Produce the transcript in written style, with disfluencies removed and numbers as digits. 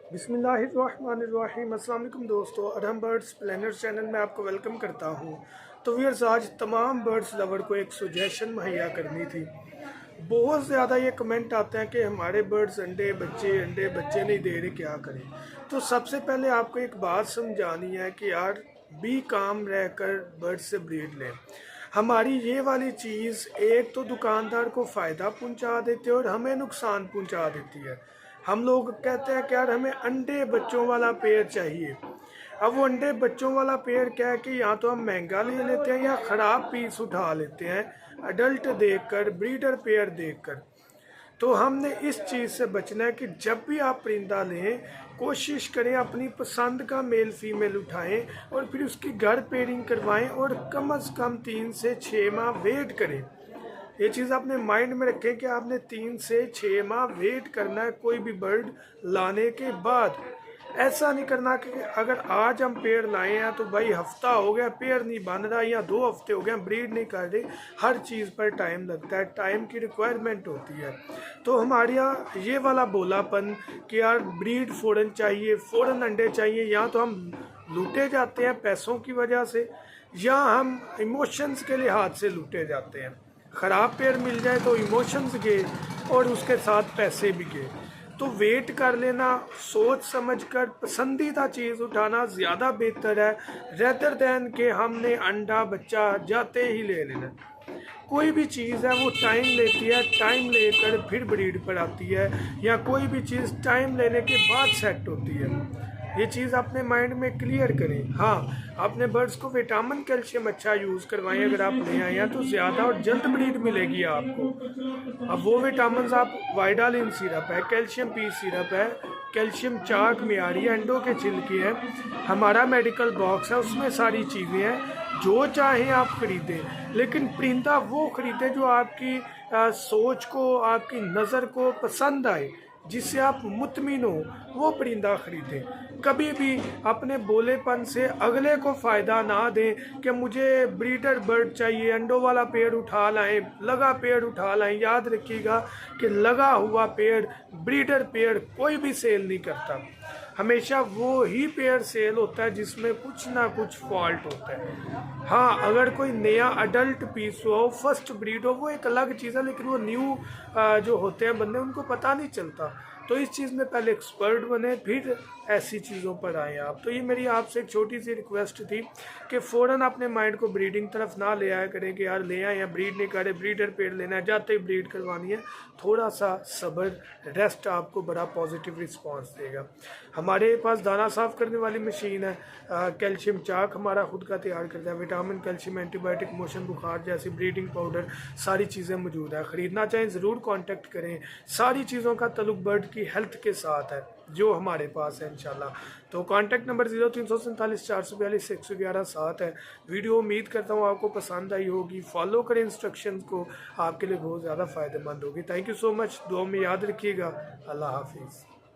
बिस्मिल्लाहिर्रहमानिर्रहीम। अस्सलाम वालेकुम दोस्तों, अरहम बर्ड्स प्लानर चैनल में आपको वेलकम करता हूँ। तो व्यूअर्स, आज तमाम बर्ड्स लवर को एक सजेशन मुहैया करनी थी। बहुत ज़्यादा ये कमेंट आते हैं कि हमारे बर्ड्स अंडे बच्चे नहीं दे रहे, क्या करें। तो सबसे पहले आपको एक बात समझानी है कि यार बी काम रहकर बर्ड से ब्रीड लें। हमारी ये वाली चीज़ एक तो दुकानदार को फ़ायदा पहुंचा देती है और हमें नुकसान पहुंचा देती है। हम लोग कहते हैं कि यार हमें अंडे बच्चों वाला पेयर चाहिए। अब वो अंडे बच्चों वाला पेयर क्या है कि या तो हम महंगा ले लेते हैं या ख़राब पीस उठा लेते हैं अडल्ट देखकर, ब्रीडर पेयर देखकर। तो हमने इस चीज़ से बचना है कि जब भी आप परिंदा लें, कोशिश करें अपनी पसंद का मेल फीमेल उठाएं और फिर उसकी घर पेयरिंग करवाएं और कम से कम 3 से 6 माह वेट करें। ये चीज़ अपने माइंड में रखें कि आपने 3 से 6 माह वेट करना है कोई भी बर्ड लाने के बाद। ऐसा नहीं करना कि अगर आज हम पेड़ लाए हैं तो भाई हफ्ता हो गया पेड़ नहीं बन रहा या 2 हफ्ते हो गए ब्रीड नहीं कर रहे। हर चीज़ पर टाइम लगता है, टाइम की रिक्वायरमेंट होती है। तो हमारे यहाँ ये वाला बोलापन कि यार ब्रीड फ़ौरन चाहिए, फ़ौरन अंडे चाहिए, या तो हम लूटे जाते हैं पैसों की वजह से या हम इमोशंस के लिहाज से लूटे जाते हैं। ख़राब पेड़ मिल जाए तो इमोशंस गए और उसके साथ पैसे भी गए। तो वेट कर लेना, सोच समझकर पसंदीदा चीज़ उठाना ज़्यादा बेहतर है रेदर दैन के हमने अंडा बच्चा जाते ही ले लेना। कोई भी चीज़ है वो टाइम लेती है, टाइम लेकर फिर ब्रीड पर आती है, या कोई भी चीज़ टाइम लेने के बाद सेट होती है। ये चीज़ अपने माइंड में क्लियर करें। हाँ, अपने बर्ड्स को विटामिन कैल्शियम अच्छा यूज़ करवाएं। अगर आप ले आए हैं तो ज़्यादा और जल्द ब्रीड मिलेगी आपको। अब वो विटामिन आप वाइडालिन सिरप है, कैल्शियम पी सिरप है, कैल्शियम चाक मियारी अंडों के छिलके हैं, हमारा मेडिकल बॉक्स है, उसमें सारी चीज़ें हैं। जो चाहें आप खरीदें, लेकिन परिंदा वो खरीदें जो आपकी सोच को, आपकी नज़र को पसंद आए, जिससे आप मुतमिन हो, वो परिंदा खरीदें। कभी भी अपने बोलेपन से अगले को फ़ायदा ना दें कि मुझे ब्रीडर बर्ड चाहिए, अंडों वाला पेड़ उठा लाएं, लगा पेड़ उठा लाएं। याद रखिएगा कि लगा हुआ पेड़, ब्रीडर पेड़ कोई भी सेल नहीं करता। हमेशा वो ही पेयर सेल होता है जिसमें कुछ ना कुछ फॉल्ट होता है। हाँ, अगर कोई नया अडल्ट पीस हो, फर्स्ट ब्रीड हो, वो एक अलग चीज़ है, लेकिन वो न्यू जो होते हैं बंदे उनको पता नहीं चलता। तो इस चीज़ में पहले एक्सपर्ट बने, फिर ऐसी चीज़ों पर आए आप। तो ये मेरी आपसे एक छोटी सी रिक्वेस्ट थी कि फ़ौरन अपने माइंड को ब्रीडिंग तरफ ना ले आया करें कि यार ले आए या ब्रीड नहीं करे, ब्रीडर पेड़ लेना है, जाते ही ब्रीड करवानी है। थोड़ा सा सब्र, रेस्ट आपको बड़ा पॉजिटिव रिस्पॉन्स देगा। हमारे पास दाना साफ़ करने वाली मशीन है, कैल्शियम चाक हमारा खुद का तैयार करता है, विटामिन, कैल्शियम, एंटीबायोटिक, मोशन बुखार जैसी ब्रीडिंग पाउडर, सारी चीज़ें मौजूद है। ख़रीदना चाहें ज़रूर कांटेक्ट करें। सारी चीज़ों का ताल्लुक बर्ड की हेल्थ के साथ है जो हमारे पास है इंशाल्लाह। तो कांटेक्ट नंबर 0347 442 111 7 है। वीडियो उम्मीद करता हूँ आपको पसंद आई होगी। फॉलो करें इंस्ट्रक्शंस को, आपके लिए बहुत ज़्यादा फ़ायदेमंद होगी। Thank you so much. दुआ में याद रखिएगा। अल्लाह हाफिज़।